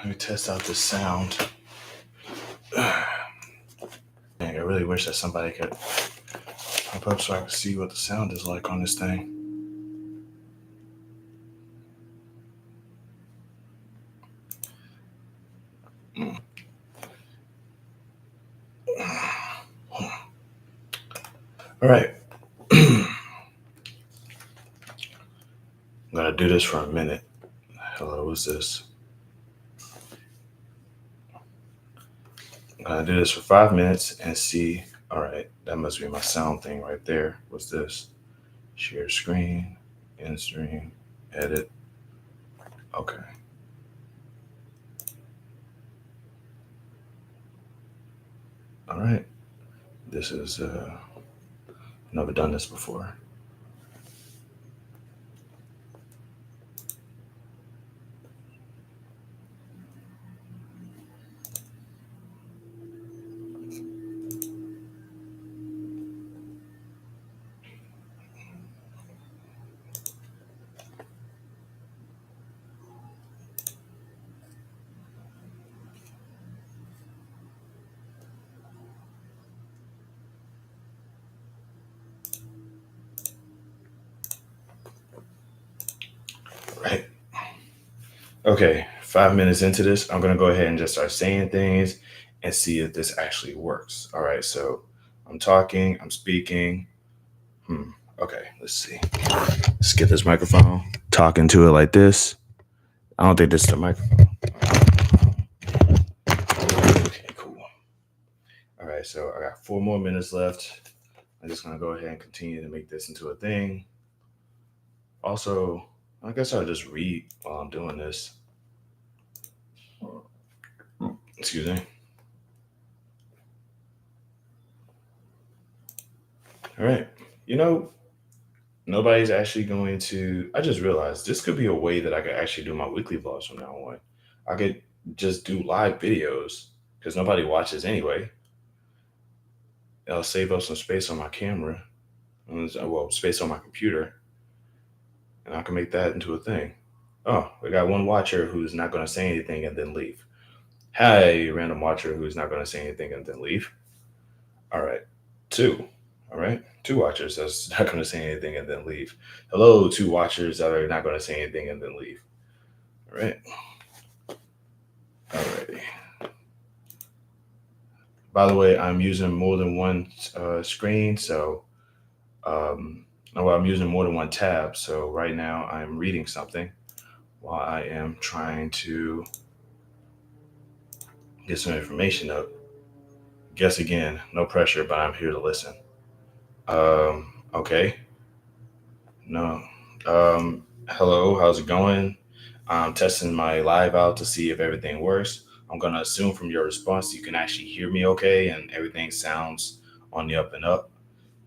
Let me test out this sound. Dang, I really wish that somebody could pop up so I could see what the sound is like on this thing. All right. I'm going to do this for a minute. Hello, who's this? I'm going to do this for 5 minutes and see. All right, that must be my sound thing right there. What's this? Share screen, end stream, edit. Okay. All right. This is, never done this before. Right. Okay, 5 minutes into this, I'm gonna go ahead and just start saying things and see if this actually works. All right, so I'm talking, I'm speaking. Okay, let's see. Let's get this microphone, talking to it like this. I don't think this is the microphone. Okay, cool. All right, so I got 4 more minutes left. I'm just gonna go ahead and continue to make this into a thing. Also, I guess I'll just read while I'm doing this. Excuse me. All right. You know, nobody's actually going to. I just realized this could be a way that I could actually do my weekly vlogs from now on. I could just do live videos because nobody watches anyway. It'll save up some space on my camera, well, space on my computer, and I can make that into a thing. Oh, we got one watcher who's not going to say anything and then leave. Hi, random watcher who's not going to say anything and then leave. All right, two. All right, two watchers that's not going to say anything and then leave. Hello, two watchers that are not going to say anything and then leave. All right. Alrighty. By the way, I'm using more than one screen, so well, I'm using more than one tab. So right now I'm reading something while I am trying to get some information up. Guess again, no pressure, but I'm here to listen. Okay. No. Hello, how's it going? I'm testing my live out to see if everything works. I'm gonna assume from your response you can actually hear me okay and everything sounds on the up and up.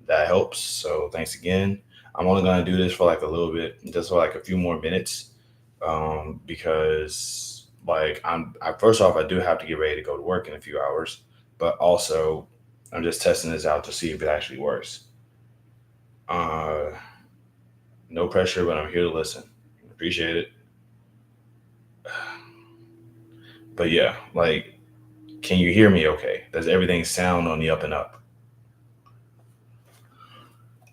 That helps. So thanks again. I'm only gonna do this for like a little bit, just for like a few more minutes, because like first off, I do have to get ready to go to work in a few hours, but also I'm just testing this out to see if it actually works. Uh, no pressure, but I'm here to listen. Appreciate it. But yeah, like, can you hear me okay? Does everything sound on the up and up?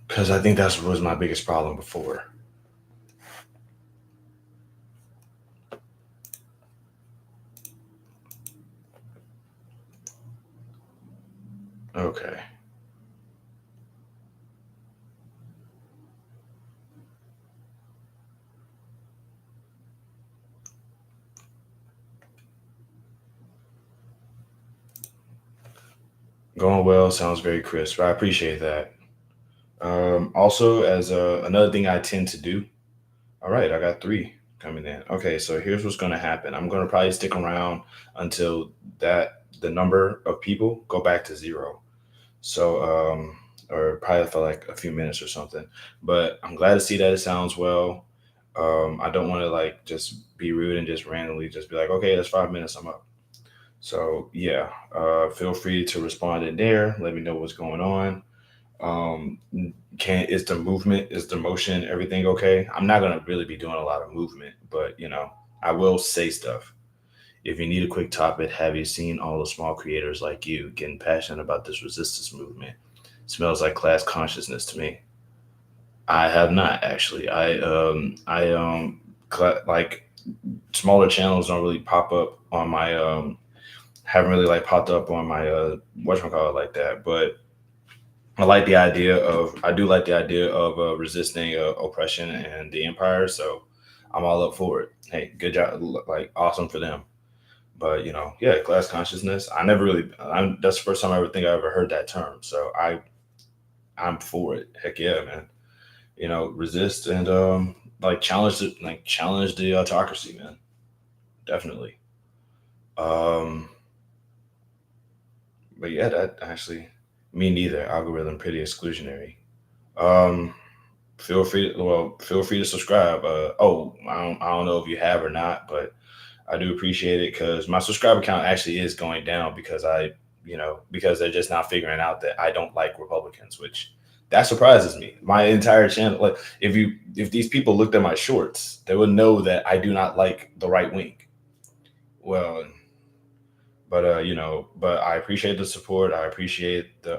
Because I think that was my biggest problem before. Okay. Going well. Sounds very crisp. I appreciate that. Also, as another thing I tend to do. All right, I got three coming in. Okay, so here's what's going to happen. I'm going to probably stick around until the number of people go back to zero. So, or probably for like a few minutes or something. But I'm glad to see that it sounds well. I don't want to like just be rude and just randomly just be like, okay, that's 5 minutes. I'm up. So yeah, feel free to respond in there. Let me know what's going on. Um, can is the movement, is the motion, everything okay? I'm not gonna really be doing a lot of movement, but I will say stuff. If you need a quick topic, have you seen all the small creators like you getting passionate about this resistance movement? Smells like class consciousness to me. I have not actually. Like smaller channels don't really pop up on my haven't really like popped up on my whatchamacallit like that. But I do like the idea of resisting oppression and the empire. So I'm all up for it. Hey, good job, like awesome for them. But yeah, class consciousness. That's the first time I ever think I ever heard that term. So I'm for it. Heck yeah, man. Resist and challenge the autocracy, man. Definitely. Um, but yeah, that actually me neither. Algorithm pretty exclusionary. Um, feel free to subscribe. I don't know if you have or not, but I do appreciate it because my subscriber count actually is going down because because they're just now figuring out that I don't like Republicans, which that surprises me. My entire channel, like if these people looked at my shorts, they would know that I do not like the right wing. Well, but I appreciate the support. I appreciate the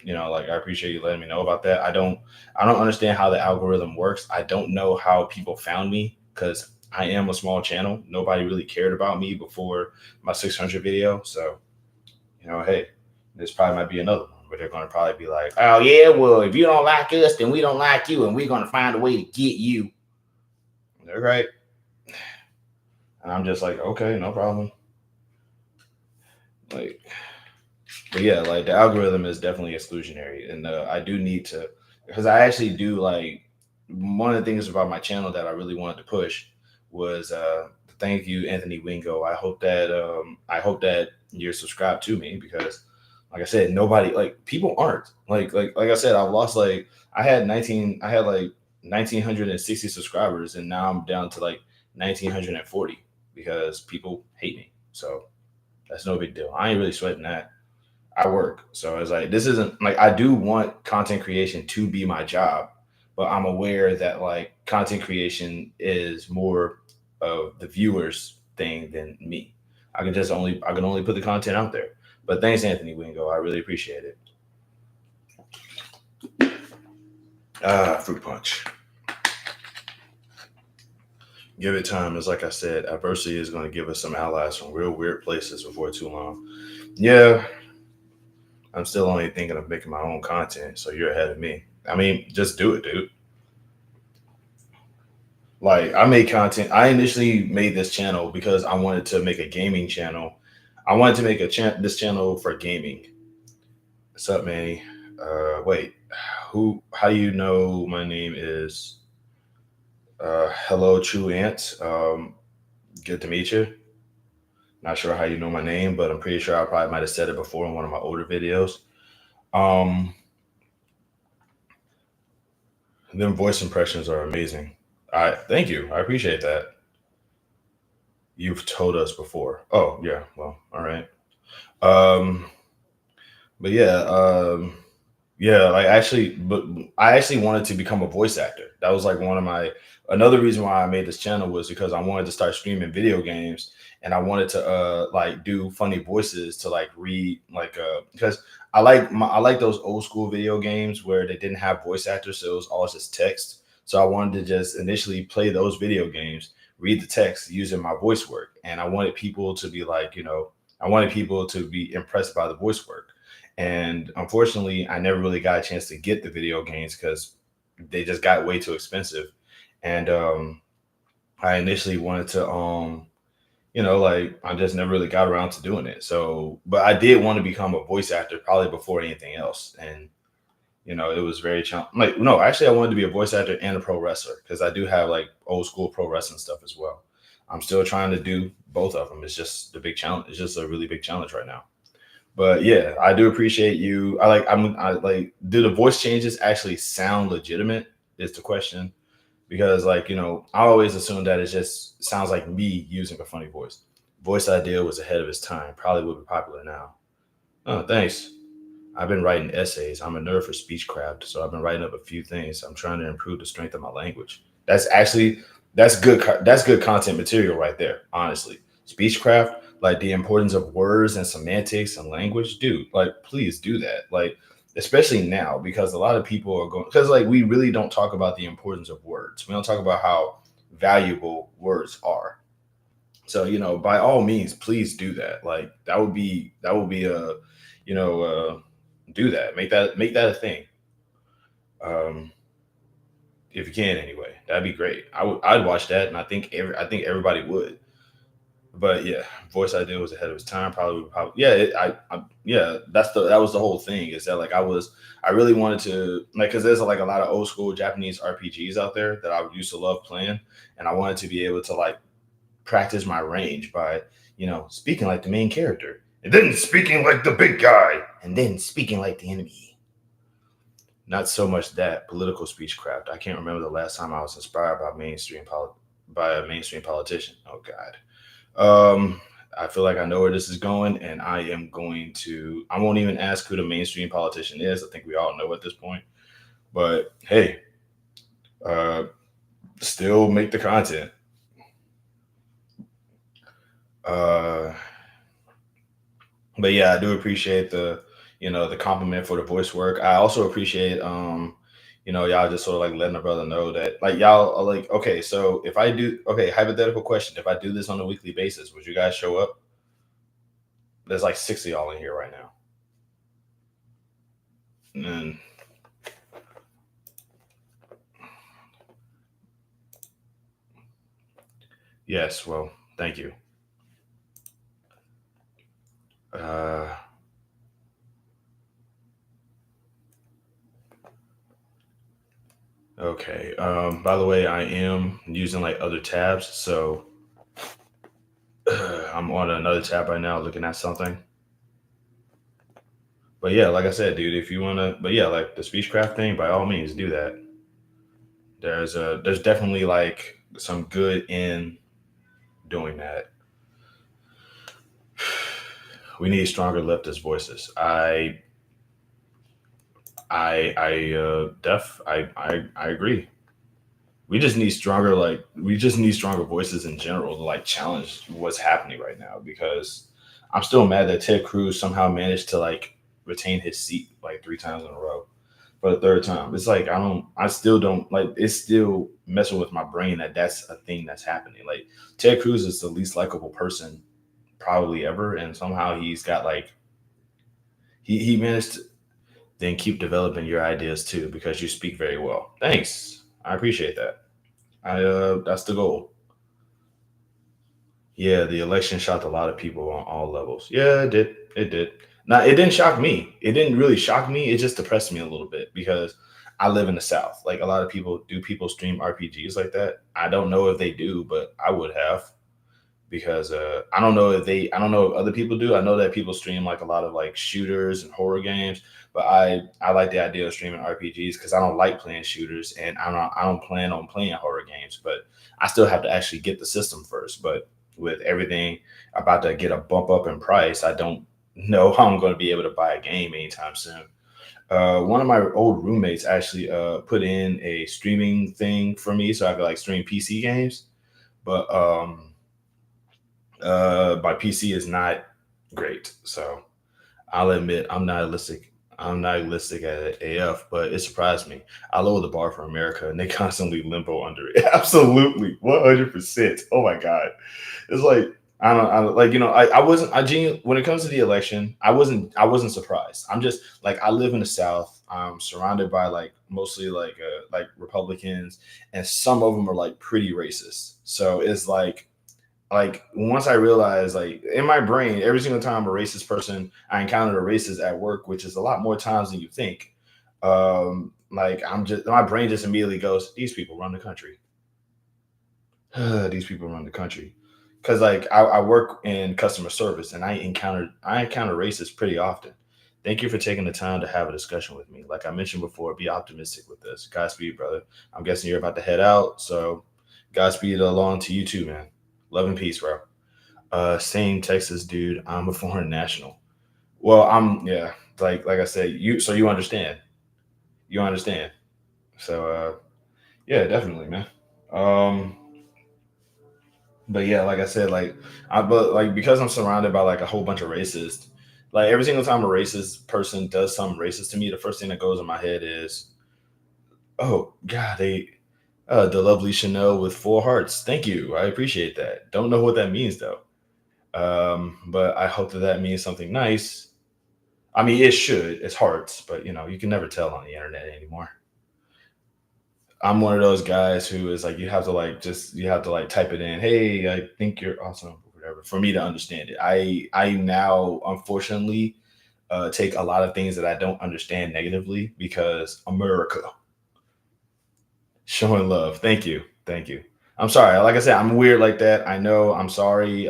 I appreciate you letting me know about that. I don't understand how the algorithm works. I don't know how people found me because I am a small channel. Nobody really cared about me before my 600 video. So, hey, this probably might be another one where they're going to probably be like, oh yeah, well, if you don't like us, then we don't like you and we're going to find a way to get you. They're right. And I'm just like, okay, no problem. Like, but yeah, like the algorithm is definitely exclusionary, and I do need to because I actually do like one of the things about my channel that I really wanted to push was thank you, Anthony Wingo. I hope that you're subscribed to me because, like I said, nobody like people aren't like I said, I've lost like I had like 1960 subscribers, and now I'm down to like 1940 because people hate me. So that's no big deal. I ain't really sweating that. I work. So it's like this isn't like I do want content creation to be my job, but I'm aware that like content creation is more of the viewers thing than me. I can only put the content out there. But thanks, Anthony Wingo. I really appreciate it. Fruit punch. Give it time. It's like I said, adversity is going to give us some allies from real weird places before too long. Yeah, I'm still only thinking of making my own content, so you're ahead of me. I mean, just do it, dude. Like I made content. I initially made this channel because I wanted to make a gaming channel. I wanted to make this channel for gaming. What's up, Manny? Wait, who? How do you know my name is? Hello, True Ant. Good to meet you. Not sure how you know my name, but I'm pretty sure I probably might have said it before in one of my older videos. Um, them voice impressions are amazing. I thank you. I appreciate that. You've told us before. Oh yeah. Well, all right. Um, but yeah, yeah. But I actually wanted to become a voice actor. That was like one of my another reason why I made this channel was because I wanted to start streaming video games and I wanted to like do funny voices to like read because I like those old school video games where they didn't have voice actors, so it was all just text. So I wanted to just initially play those video games, read the text using my voice work, and I wanted people to be like, I wanted people to be impressed by the voice work. And unfortunately, I never really got a chance to get the video games because they just got way too expensive. And I initially wanted to like I just never really got around to doing it. So, but I did want to become a voice actor probably before anything else. And it was very like no, actually I wanted to be a voice actor and a pro wrestler because I do have like old school pro wrestling stuff as well. I'm still trying to do both of them. It's just the big challenge. It's just a really big challenge right now. But yeah, I do appreciate you. I like do the voice changes actually sound legitimate is the question because I always assume that it just sounds like me using a funny voice. Voice idea was ahead of its time. Probably would be popular now. Oh, thanks. I've been writing essays. I'm a nerd for speechcraft, so I've been writing up a few things. I'm trying to improve the strength of my language. That's good. That's good content material right there, honestly. Speechcraft, like the importance of words and semantics and language, dude, like please do that. Like, especially now, because a lot of people are going, because like we really don't talk about the importance of words. We don't talk about how valuable words are. So, by all means, please do that. Like that would be a, you know, do that. Make that a thing. Um, if you can anyway, that'd be great. I'd watch that, and I think everybody would. But yeah, voice idea was ahead of its time. Probably yeah. Yeah. That was the whole thing. Is that like I really wanted to like because there's like a lot of old school Japanese RPGs out there that I used to love playing, and I wanted to be able to like practice my range by speaking like the main character, and then speaking like the big guy, and then speaking like the enemy. Not so much that political speechcraft. I can't remember the last time I was inspired by a mainstream politician. Oh God. I feel like I know where this is going, and I am going to. I won't even ask who the mainstream politician is. I think we all know at this point. But hey, uh, still make the content. Uh, but yeah, I do appreciate the compliment for the voice work. I also appreciate y'all just sort of like letting a brother know that like y'all are like, okay, so if I do, okay, hypothetical question, if I do this on a weekly basis, would you guys show up? There's like 60 y'all in here right now. And yes, well, thank you. Uh, okay. By the way, I am using like other tabs, so I'm on another tab right now looking at something. But yeah, like I said, dude, if you wanna, but yeah, like the speechcraft thing, by all means, do that. There's definitely like some good in doing that. We need stronger leftist voices. I agree. We just need stronger voices in general to like challenge what's happening right now because I'm still mad that Ted Cruz somehow managed to like retain his seat like 3 times in a row for the third time. It's like I still don't like it's still messing with my brain that that's a thing that's happening. Like Ted Cruz is the least likable person probably ever, and somehow he's got like he managed to then keep developing your ideas too because you speak very well. Thanks, I appreciate that. That's the goal. Yeah, the election shocked a lot of people on all levels. Yeah, it did. It did. Now, it didn't shock me. It didn't really shock me. It just depressed me a little bit because I live in the South. Like a lot of people, do people stream RPGs like that? I don't know if they do, but I would have because I don't know if other people do. I know that people stream like a lot of like shooters and horror games, but I like the idea of streaming RPGs because I don't like playing shooters and I don't plan on playing horror games, but I still have to actually get the system first. But with everything about to get a bump up in price, I don't know how I'm going to be able to buy a game anytime soon. One of my old roommates actually put in a streaming thing for me so I could like stream PC games, but my PC is not great, so I'll admit I'm nihilistic. I'm nihilistic at AF, but it surprised me. I lower the bar for America, and they constantly limbo under it. Absolutely, 100%. Oh my god, it's like I don't like I wasn't I genuinely when it comes to the election, I wasn't surprised. I'm just like I live in the South. I'm surrounded by like mostly like Republicans, and some of them are like pretty racist. So it's like once I realized like in my brain, every single time a racist person I encountered a racist at work, which is a lot more times than you think. Like I'm just my brain just immediately goes, these people run the country. These people run the country. Cause like I work in customer service and I encounter racists pretty often. Thank you for taking the time to have a discussion with me. Like I mentioned before, be optimistic with this. Godspeed, brother. I'm guessing you're about to head out, so Godspeed along to you too, man. Love and peace, bro. Same Texas dude. I'm a foreign national. Well, yeah, like I said, you understand. You understand. So yeah, definitely, man. Um But yeah, like I said, but like because I'm surrounded by like a whole bunch of racists, like every single time a racist person does something racist to me, the first thing that goes in my head is, oh God, the lovely Chanel with four hearts. Thank you, I appreciate that. Don't know what that means though. But I hope that that means something nice. I mean, it should. It's hearts, but you can never tell on the internet anymore. I'm one of those guys who is like you have to like type it in. Hey, I think you're awesome, or whatever, for me to understand it. I now unfortunately take a lot of things that I don't understand negatively because America showing love. Thank you, thank you. I'm sorry. Like I said, I'm weird like that. I know. I'm sorry.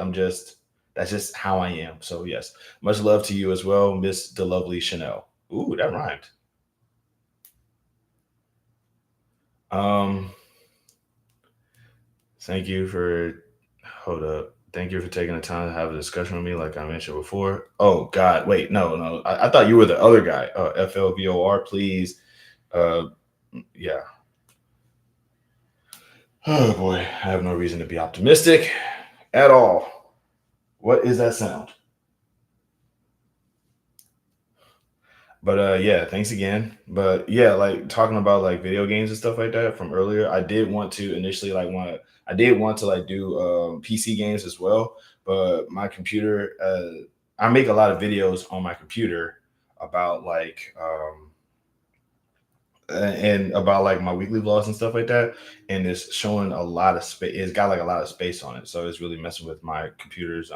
That's just how I am. So yes, much love to you as well, Miss the lovely Chanel. Ooh, that rhymed. Um, Thank you for hold up. Thank you for taking the time to have a discussion with me, like I mentioned before. Oh God, wait, no, no. I thought you were the other guy. FLVOR, please. Uh, yeah. Oh boy, I have no reason to be optimistic at all. What is that sound? But yeah, thanks again. But yeah, like talking about like video games and stuff like that from earlier, I did want to initially I did want to like do PC games as well, but my computer I make a lot of videos on my computer about and about like my weekly vlogs and stuff like that, and it's showing a lot of space. It's got like a lot of space on it, so it's really messing with my computer's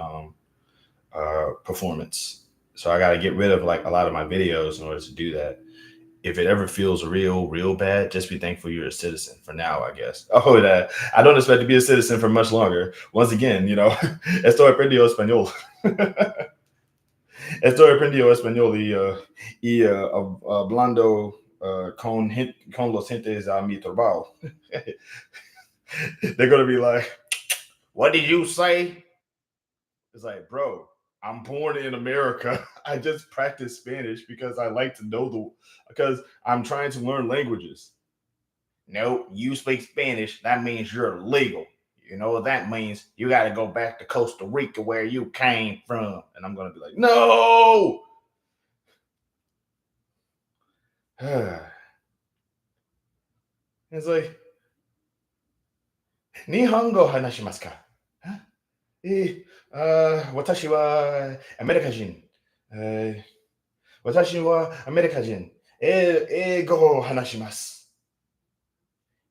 performance. So I got to get rid of like a lot of my videos in order to do that. If it ever feels real bad, just be thankful you're a citizen for now, I guess. Oh, that I don't expect to be a citizen for much longer. Once again, estoy aprendiendo español. Estoy aprendiendo español y hablando con los gentes a mi trabajo. They're gonna be like, "What did you say?" It's like, bro, I'm born in America. I just practice Spanish because I like to know because I'm trying to learn languages. No, you speak Spanish. That means you're illegal. You know what that means? You got to go back to Costa Rica where you came from. And I'm going to be like, no. It's like, Nihongo hanashimasu ka? Huh? Watashi wa America jin. Watashi wa America jin. Eigo hanashimasu.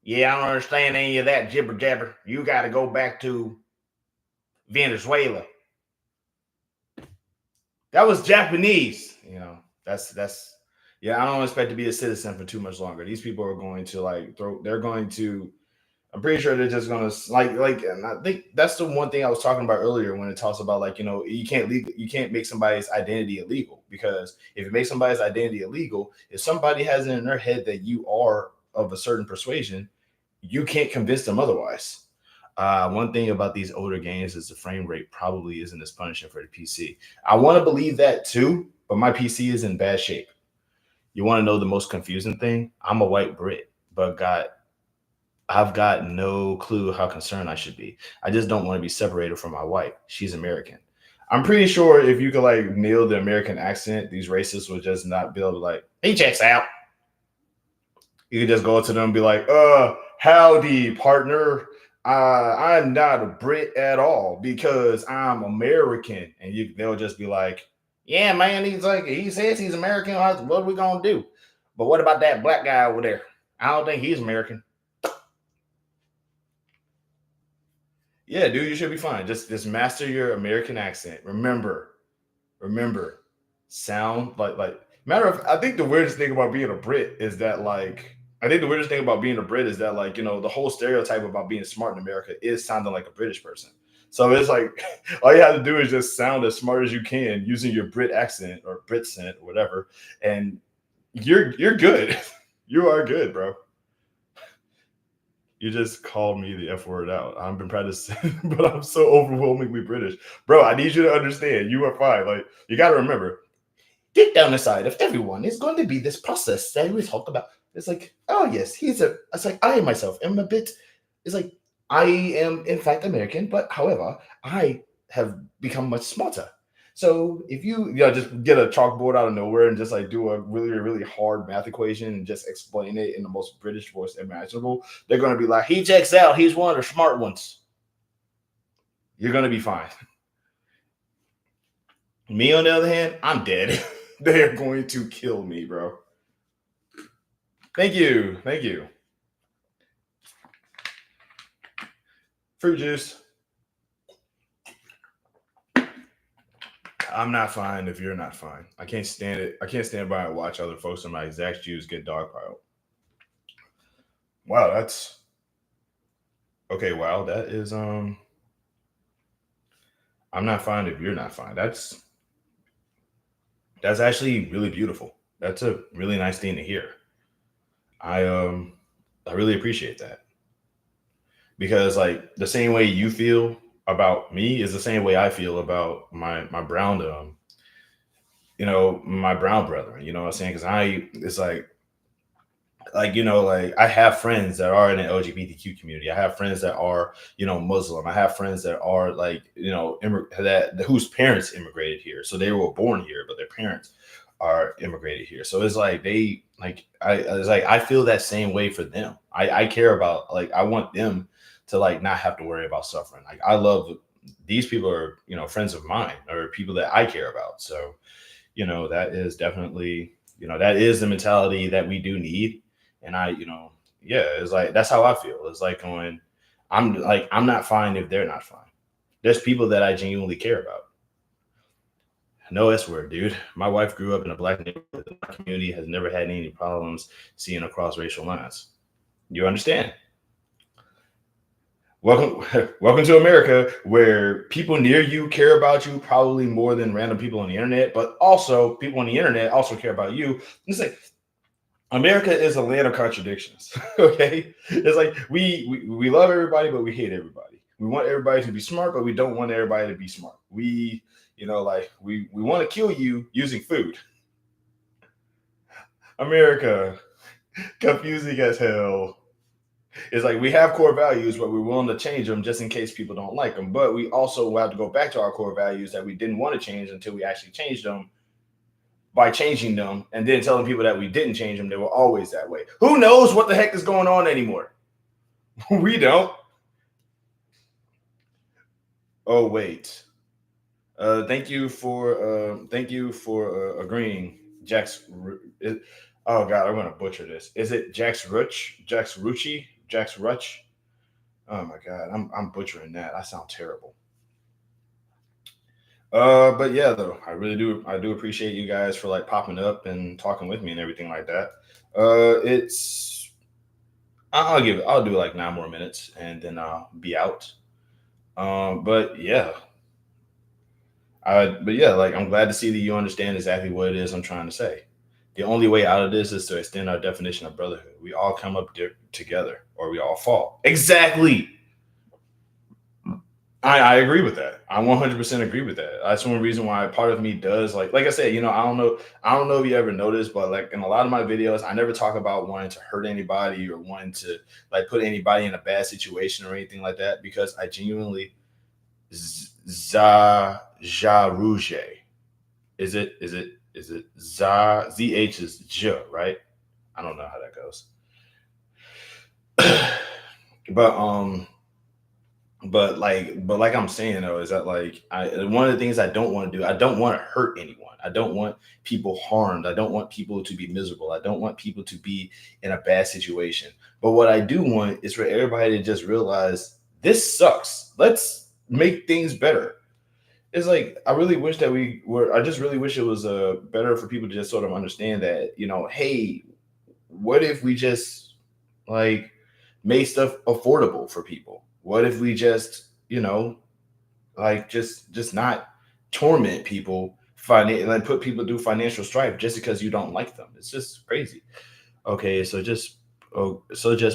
Yeah, I don't understand any of that jibber jabber. You got to go back to Venezuela. That was Japanese. That's yeah. I don't expect to be a citizen for too much longer. These people are going to like throw. They're going to. I'm pretty sure they're just going to And I think that's the one thing I was talking about earlier when it talks about you can't make somebody's identity illegal, because if you make somebody's identity illegal, if somebody has it in their head that you are of a certain persuasion, you can't convince them otherwise. One thing about these older games is the frame rate probably isn't as punishing for the PC. I want to believe that too, but my PC is in bad shape. You want to know the most confusing thing? I'm a white Brit, but I've got no clue how concerned I should be. I just don't want to be separated from my wife. She's American. I'm pretty sure if you could like nail the American accent, these racists would just not be able to like, he checks out. You could just go up to them and be like, howdy, partner. I'm not a Brit at all because I'm American. And they'll just be like, yeah, man, he says he's American. What are we gonna do? But what about that black guy over there? I don't think he's American. Yeah, dude, you should be fine. Just master your American accent. Remember, sound like matter of. I think the weirdest thing about being a Brit is that I think the weirdest thing about being a Brit is that the whole stereotype about being smart in America is sounding like a British person. So it's like all you have to do is just sound as smart as you can using your Brit accent or Brit scent or whatever, and you're good. You are good, bro. You just called me the F word out. I've been practicing, but I'm so overwhelmingly British. Bro, I need you to understand. You are fine. Like, you got to remember, deep down inside of everyone is going to be this process that we talk about. It's like, oh, yes, it's like, I myself am a bit, it's like, I am, in fact, American, but however, I have become much smarter. So if you just get a chalkboard out of nowhere and just like do a really, really hard math equation and just explain it in the most British voice imaginable, they're going to be like, he checks out. He's one of the smart ones. You're going to be fine. Me, on the other hand, I'm dead. They are going to kill me, bro. Thank you. Thank you. Fruit juice. I'm not fine if you're not fine. I can't stand it. I can't stand by and watch other folks in my exact shoes get dogpiled. Wow, that's okay. Wow, that is I'm not fine if you're not fine. That's actually really beautiful. That's a really nice thing to hear. I um I really appreciate that because like the same way you feel about me is the same way I feel about my brown my brown brethren. You know what I'm saying? Because I it's like like I have friends that are in the LGBTQ community. I have friends that are Muslim. I have friends that are like that whose parents immigrated here, so they were born here, but their parents are immigrated here. So it's like they like I it's like I feel that same way for them. I care about like I want them to like not have to worry about suffering. Like I love these people are friends of mine or people that I care about. So that is definitely that is the mentality that we do need. And yeah, it's like that's how I feel. It's like going I'm not fine if they're not fine. There's people that I genuinely care about. No S word, dude. My wife grew up in a black neighborhood. The black community has never had any problems seeing across racial lines. You understand? Welcome, welcome to America, where people near you care about you probably more than random people on the internet, but also people on the internet also care about you. It's like America is a land of contradictions. Okay, it's like we love everybody, but we hate everybody. We want everybody to be smart, but we don't want everybody to be smart. We like we want to kill you using food. America, confusing as hell. It's like we have core values, but we're willing to change them just in case people don't like them. But we also have to go back to our core values that we didn't want to change until we actually changed them by changing them and then telling people that we didn't change them. They were always that way. Who knows what the heck is going on anymore? We don't. Oh, wait. Thank you for agreeing. Oh God, I'm gonna butcher this. Is it Jax Ruch? Jax Rucci? Jax Ruch? Oh my God, I'm butchering that. I sound terrible. But yeah, though, I do appreciate you guys for like popping up and talking with me and everything like that. It's I'll do like 9 more minutes and then I'll be out. But yeah, but yeah, like I'm glad to see that you understand exactly what it is I'm trying to say. The only way out of this is to extend our definition of brotherhood. We all come up together, or we all fall. Exactly. I agree with that. I 100% agree with that. That's one reason why part of me does like I said, I don't know if you ever noticed, but like in a lot of my videos, I never talk about wanting to hurt anybody or wanting to like put anybody in a bad situation or anything like that because I genuinely za rouge. Is it za zh is j, right? I don't know how that goes. but but like I'm saying though is that like I one of the things I don't want to do, I don't want to hurt anyone. I don't want people harmed. I don't want people to be miserable. I don't want people to be in a bad situation. But what I do want is for everybody to just realize this sucks. Let's make things better. It's like I really wish that we were I just really wish it was better for people to just sort of understand that, hey, what if we just like make stuff affordable for people? What if we just, like just not torment people like put people through financial strife just because you don't like them? It's just crazy. Okay, so just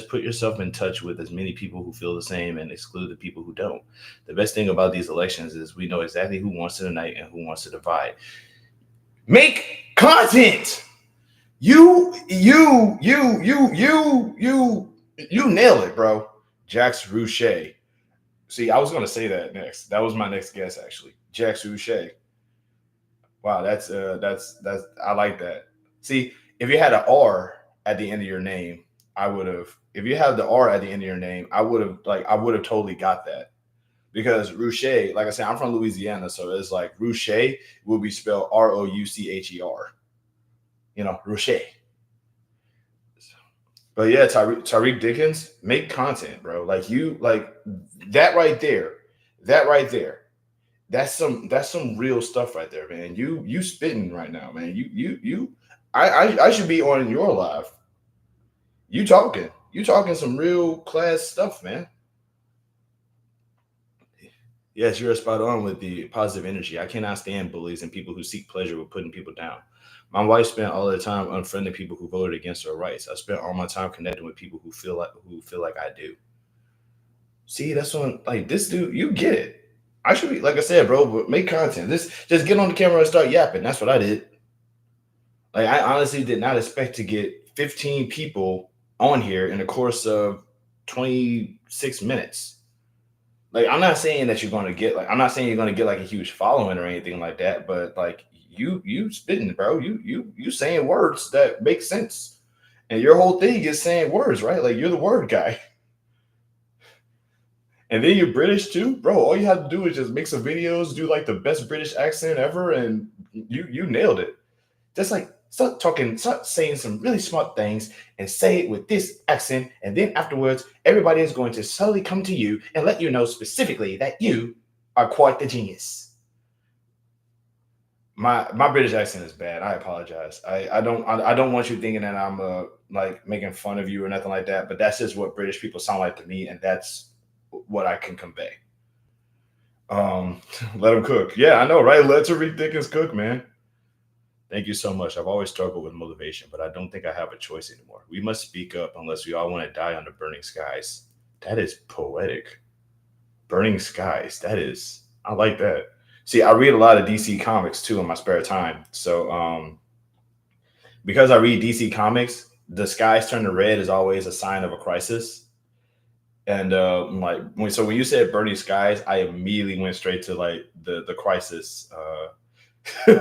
put yourself in touch with as many people who feel the same and exclude the people who don't. The best thing about these elections is we know exactly who wants to unite and who wants to divide. Make content. You nail it, bro. Jax Rouche. See, I was going to say that next. That was my next guess, actually. Jax Rouche. Wow, that's I like that. See, if you had an R at the end of your name, I would have. If you had the R at the end of your name, I would have totally got that because Rouche, like I said, I'm from Louisiana, so it's like Rouche will be spelled Roucher. You know, Rouche. But yeah, Tyreek Dickens, make content, bro. Like you, like that right there, that right there. That's some real stuff right there, man. You spitting right now, man. I should be on your live. You talking some real class stuff, man. Yes, you're spot on with the positive energy. I cannot stand bullies and people who seek pleasure with putting people down. My wife spent all her time unfriending people who voted against her rights. I spent all my time connecting with people who feel like I do. See, that's when like this dude, you get it. I should be like I said, bro, but make content. This just get on the camera and start yapping. That's what I did. Like I honestly did not expect to get 15 people on here in the course of 26 minutes. Like I'm not saying that you're gonna get like I'm not saying you're gonna get like a huge following or anything like that, but like you spitting, bro. You saying words that make sense. And your whole thing is saying words, right? Like you're the word guy. And then you're British too, bro. All you have to do is just make some videos, do like the best British accent ever, and you nailed it. Just like start talking, start saying some really smart things, and say it with this accent, and then afterwards, everybody is going to slowly come to you and let you know specifically that you are quite the genius. My British accent is bad. I apologize. I don't want you thinking that I'm like making fun of you or nothing like that. But that's just what British people sound like to me, and that's what I can convey. Um, let them cook. Yeah, I know, right? Let Tariq Dickens cook, man. Thank you so much. I've always struggled with motivation, but I don't think I have a choice anymore. We must speak up unless we all want to die under burning skies. That is poetic. Burning skies. That is. I like that. See, I read a lot of DC comics too in my spare time. So, because I read DC comics, the skies turning red is always a sign of a crisis. And like when you said burning skies, I immediately went straight to like the crisis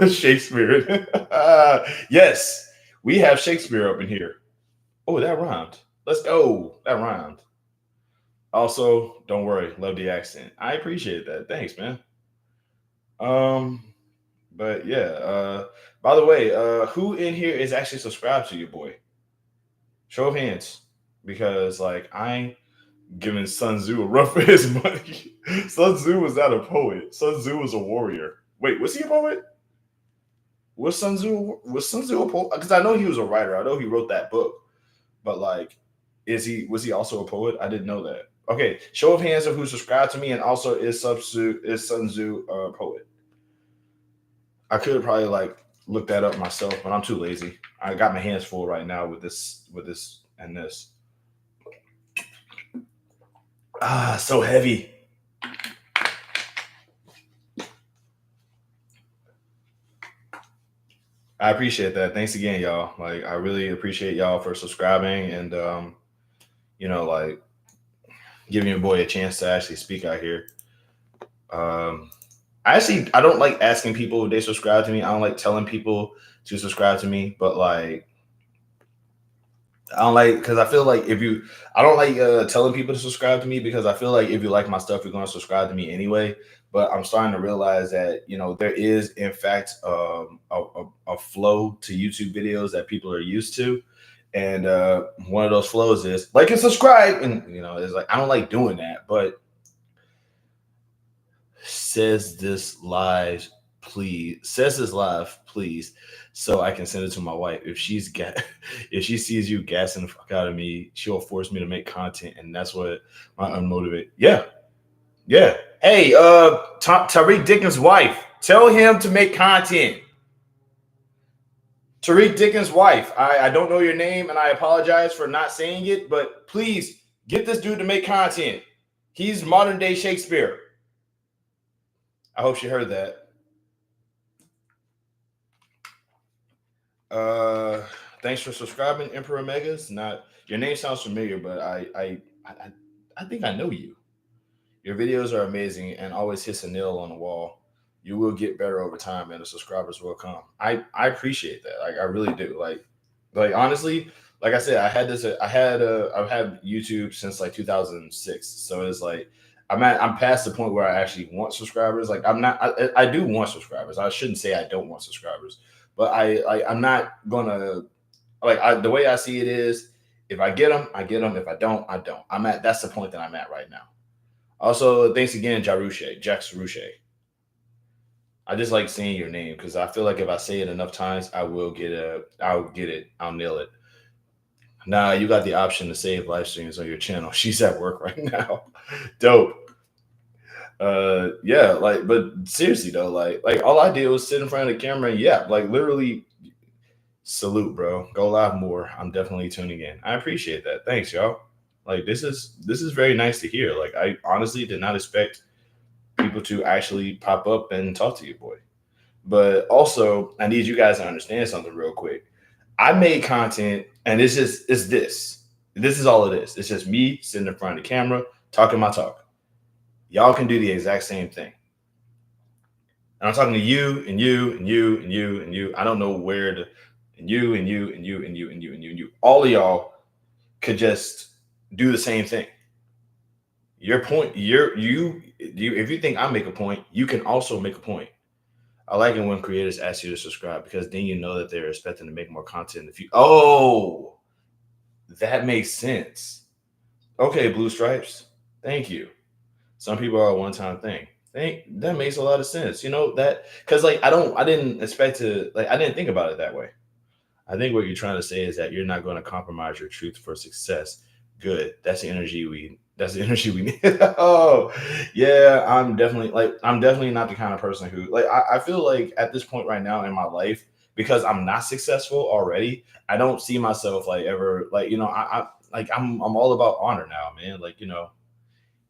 Shakespeare. Yes, we have Shakespeare up in here. Oh, that rhymed. Let's go. That rhymed. Also, don't worry, love the accent. I appreciate that. Thanks, man. Um, but yeah. By the way, who in here is actually subscribed to your boy? Show of hands, because like I ain't giving Sun Tzu a run for his money. Sun Tzu was not a poet. Sun Tzu was a warrior. Wait, was he a poet? Was Sun Tzu a poet? Because I know he was a writer. I know he wrote that book. But like, was he also a poet? I didn't know that. Okay, show of hands of who subscribed to me, and also is Sun Tzu a poet? I could probably like look that up myself, but I'm too lazy. I got my hands full right now with this and this. Ah, so heavy. I appreciate that. Thanks again, y'all. Like, I really appreciate y'all for subscribing and like giving your boy a chance to actually speak out here. Um, I don't like asking people if they subscribe to me. I don't like telling people to subscribe to me, but like I don't like because I feel like if you I don't like telling people to subscribe to me because I feel like if you like my stuff, you're going to subscribe to me anyway. But I'm starting to realize that there is in fact a flow to YouTube videos that people are used to, and one of those flows is like and subscribe, and it's like I don't like doing that, but says this live, please, so I can send it to my wife. If she sees you gassing the fuck out of me, she'll force me to make content, and that's what my unmotivated. Yeah, yeah. Hey, Tariq Dickens' wife, tell him to make content. Tariq Dickens' wife. I don't know your name, and I apologize for not saying it, but please get this dude to make content. He's modern day Shakespeare. I hope she heard that. Uh, Thanks for subscribing, Emperor Megas. Not your name sounds familiar, but I I think I know you. Your videos are amazing and always hits a nail on the wall. You will get better over time, and the subscribers will come. I appreciate that. Like I really do. Like honestly, like I said, I've had YouTube since like 2006. So it's like I'm past the point where I actually want subscribers. Like I'm not. I do want subscribers. I shouldn't say I don't want subscribers, but I'm not gonna the way I see it is, if I get them, I get them. If I don't, I don't. That's the point that I'm at right now. Also, thanks again, Jaruche, Jax Ruche. I just like saying your name because I feel like if I say it enough times, I'll get it, I'll nail it. Nah, you got the option to save live streams on your channel. She's at work right now. Dope. Yeah, but seriously though, like all I did was sit in front of the camera and yeah, like literally salute, bro. Go live more. I'm definitely tuning in. I appreciate that. Thanks, y'all. Like this is very nice to hear. Like I honestly did not expect people to actually pop up and talk to you, boy. But also, I need you guys to understand something real quick. I made content, and it's this. This is all it is. It's just me sitting in front of the camera talking my talk. Y'all can do the exact same thing. And I'm talking to you and you and you and you and you. I don't know where to and you and you and you and you and you and you and you. All of y'all could just do the same thing. Your point, if you think I make a point, you can also make a point. I like it when creators ask you to subscribe because then you know that they're expecting to make more content in the future. Oh, that makes sense. Okay, Blue Stripes. Thank you. Some people are a one-time thing. That makes a lot of sense. You know that because I didn't expect to I didn't think about it that way. I think what you're trying to say is that you're not going to compromise your truth for success. Good. That's the energy we need. Oh, yeah. I'm definitely not the kind of person who I feel like at this point right now in my life, because I'm not successful already, I don't see myself ever I'm all about honor now, man.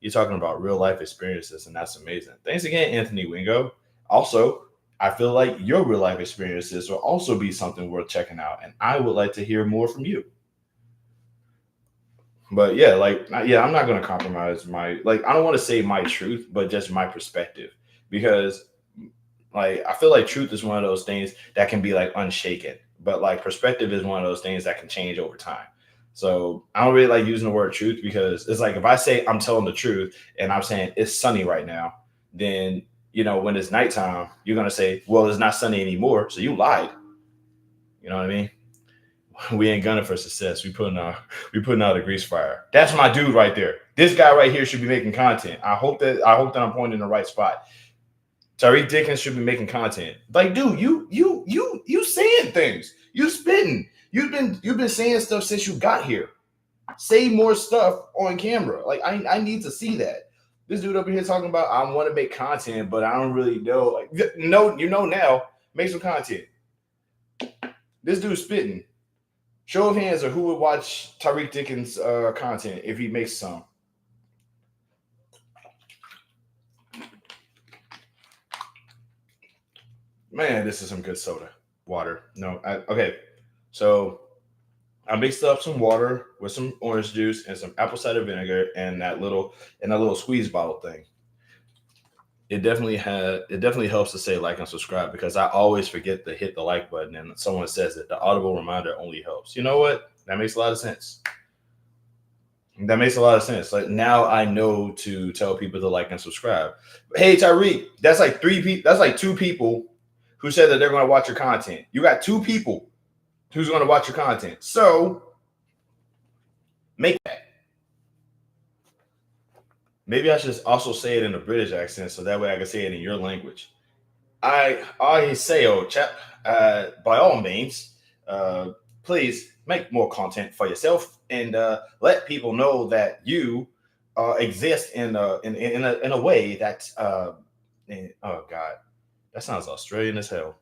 You're talking about real life experiences, and that's amazing. Thanks again, Anthony Wingo. Also, I feel like your real life experiences will also be something worth checking out, and I would like to hear more from you. But yeah, I'm not going to compromise I don't want to say my truth, but just my perspective, because I feel like truth is one of those things that can be unshaken, but perspective is one of those things that can change over time. So I don't really like using the word truth because it's if I say I'm telling the truth and I'm saying it's sunny right now, then when it's nighttime, you're gonna say, well, it's not sunny anymore, so you lied. You know what I mean? We ain't gunning for success. We putting out a grease fire. That's my dude right there. This guy right here should be making content. I hope that I'm pointing in the right spot. Tariq Dickens should be making content. Dude, you saying things. You spitting. You've been saying stuff since you got here. Say more stuff on camera. I need to see that. This dude over here talking about I want to make content, but I don't really know. Now. Make some content. This dude's spitting. Show of hands of who would watch Tariq Dickens' content if he makes some. Man, this is some good soda. Water. No, okay. So I mixed up some water with some orange juice and some apple cider vinegar and that little squeeze bottle thing. It definitely helps to say like and subscribe because I always forget to hit the like button and someone says that the audible reminder only helps. You know what? That makes a lot of sense. That makes a lot of sense. Now I know to tell people to like and subscribe. Hey Tyreek, that's like three people. That's like two people who said that they're going to watch your content. You got two people who's going to watch your content. So make that. Maybe I should also say it in a British accent so that way I can say it in your language. I say, oh chap, by all means, please make more content for yourself and let people know that you exist in a way that oh god, that sounds Australian as hell.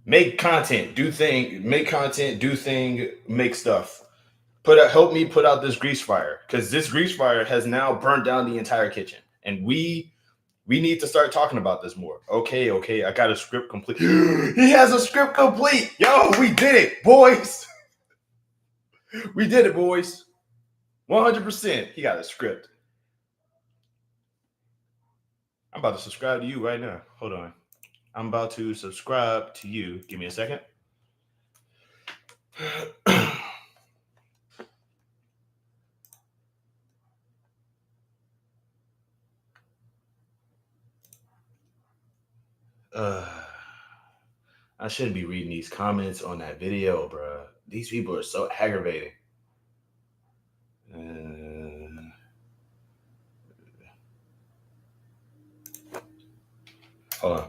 Make content, do thing, make content, do thing, make stuff. Help me put out this grease fire because this grease fire has now burnt down the entire kitchen, and we need to start talking about this more. Okay, I got a script complete. He has a script complete. Yo, we did it, boys. We did it, boys. 100%. He got a script. I'm about to subscribe to you right now. Hold on. I'm about to subscribe to you. Give me a second. uh, I shouldn't be reading these comments on that video, bro. These people are so aggravating. Hold on.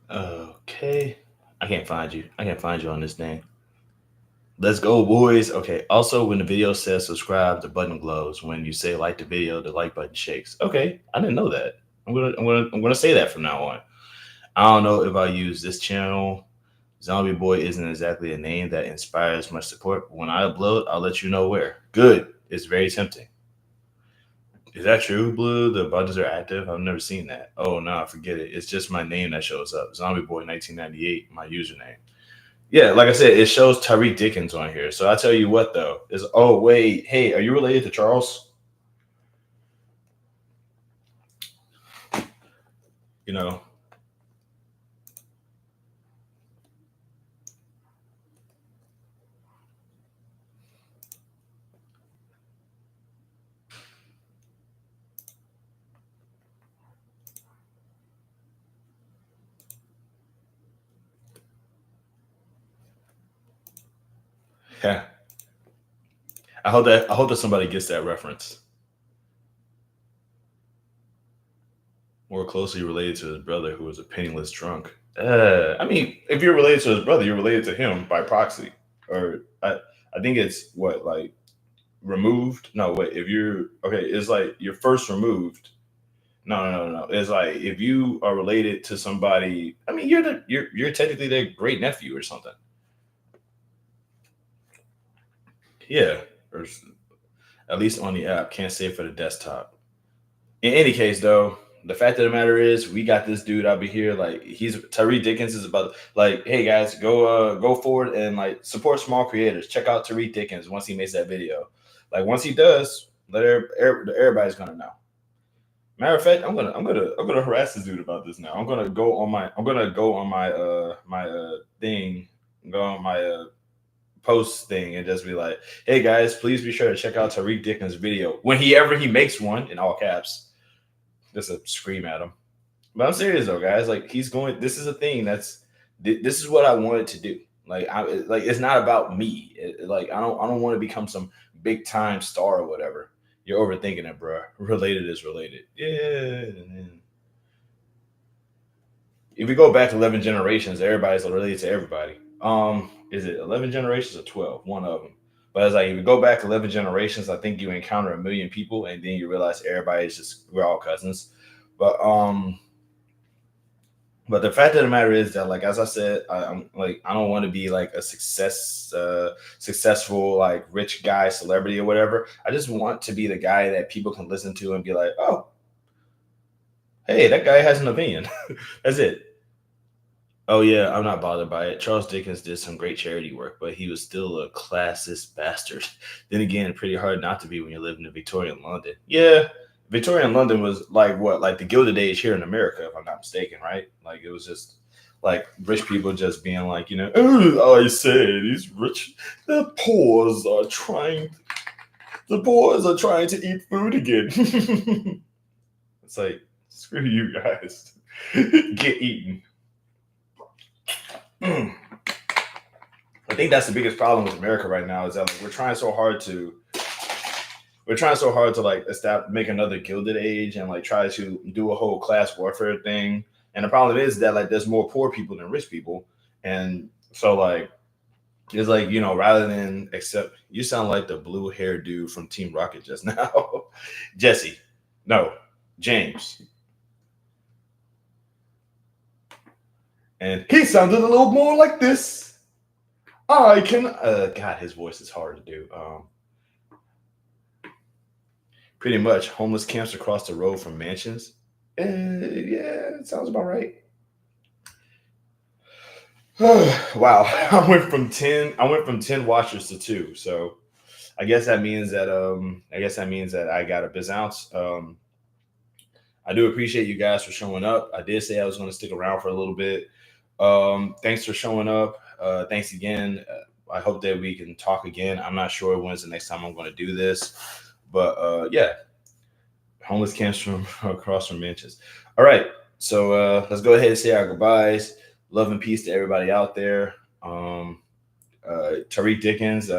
Okay. I can't find you. I can't find you on this thing. Let's go, boys. Okay. Also, when the video says subscribe, the button glows. When you say like the video, the like button shakes. Okay. I didn't know that. I'm gonna say that from now on. I don't know if I use this channel. Zombie Boy isn't exactly a name that inspires much support, but when I upload, I'll let you know where. Good. It's very tempting. Is that true, Blue? The buttons are active? I've never seen that. Oh, no, forget it. It's just my name that shows up. Zombie Boy 1998, my username. Yeah, like I said, it shows Tariq Dickens on here. So I tell you what, though, is oh, wait, hey, are you related to Charles? You know, yeah. I hope that somebody gets that reference. More closely related to his brother, who was a penniless drunk. I mean, if you're related to his brother, you're related to him by proxy. Or I think it's what like removed. No, wait. If you're okay, it's like you're first removed. No. It's like if you are related to somebody. I mean, you're technically their great nephew or something. Yeah, or at least on the app. Can't say for the desktop. In any case, though, the fact of the matter is, we got this dude out here. Like he's Tariq Dickens is about like, hey guys, go forward and like support small creators. Check out Tariq Dickens once he makes that video. Like once he does, everybody's gonna know. Matter of fact, I'm gonna harass this dude about this now. I'm gonna go on my thing, go on my post thing and just be like, hey guys, please be sure to check out Tariq Dickens' video whenever he makes one in all caps. Just a scream at him. But I'm serious though, guys. Like he's going. This is a thing. This is what I wanted to do. Like it's not about me. Like I don't want to become some big time star or whatever. You're overthinking it, bro. Related is related. Yeah. If we go back 11 generations, everybody's related to everybody. Is it 11 generations or 12? One of them. But it's like if you go back 11 generations, I think you encounter a million people, and then you realize everybody's just we're all cousins. But but the fact of the matter is that, like as I said, I'm like I don't want to be like a successful, like rich guy, celebrity or whatever. I just want to be the guy that people can listen to and be like, oh, hey, that guy has an opinion. That's it. Oh yeah, I'm not bothered by it. Charles Dickens did some great charity work, but he was still a classist bastard. Then again, pretty hard not to be when you live in Victorian London. Yeah, Victorian London was like what, like the Gilded Age here in America, if I'm not mistaken, right? Like it was just like rich people just being like, oh, I said he's rich. The poors are trying to eat food again. It's like screw you guys, get eaten. I think that's the biggest problem with America right now is that like, we're trying so hard to we're trying so hard to like make another Gilded Age and like try to do a whole class warfare thing. And the problem is that like there's more poor people than rich people, and so like it's like, rather than accept, you sound like the blue haired dude from Team Rocket just now. Jesse. No, James. And he sounded a little more like this. I can God, his voice is hard to do. Pretty much homeless camps across the road from mansions. Yeah, it sounds about right. Wow. I went from 10 watchers to 2. So I guess that means that I got a biz ounce. I do appreciate you guys for showing up. I did say I was going to stick around for a little bit. Thanks for showing up. Thanks again. I hope that we can talk again. I'm not sure when's the next time I'm going to do this, but yeah, homeless camps from across from Manchester. All right, so let's go ahead and say our goodbyes. Love and peace to everybody out there. Tariq Dickens,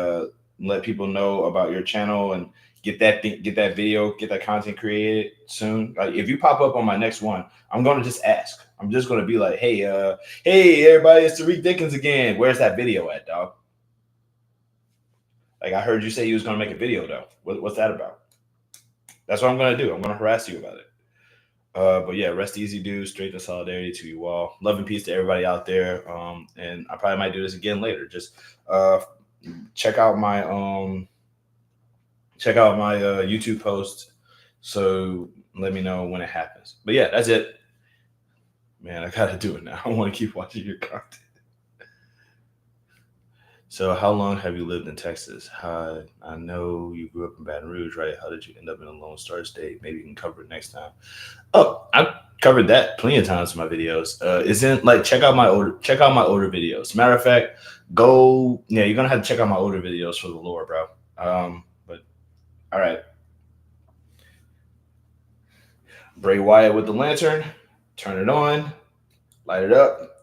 let people know about your channel and get that video, get that content created soon. Like if you pop up on my next one, I'm gonna just ask. I'm just gonna be like, hey everybody, it's Tariq Dickens again. Where's that video at, dog? Like I heard you say you was gonna make a video though. What's that about? That's what I'm gonna do. I'm gonna harass you about it. But yeah, rest easy, dude. Straight to solidarity to you all. Love and peace to everybody out there. And I probably might do this again later. Just uh, check out my YouTube post. So let me know when it happens. But yeah, that's it. Man, I gotta do it now. I want to keep watching your content. So, how long have you lived in Texas? I know you grew up in Baton Rouge, right? How did you end up in a Lone Star State? Maybe you can cover it next time. Oh, I've covered that plenty of times in my videos. Isn't like check out my older videos. Matter of fact, you're gonna have to check out my older videos for the lore, bro. But all right, Bray Wyatt with the lantern, turn it on, light it up.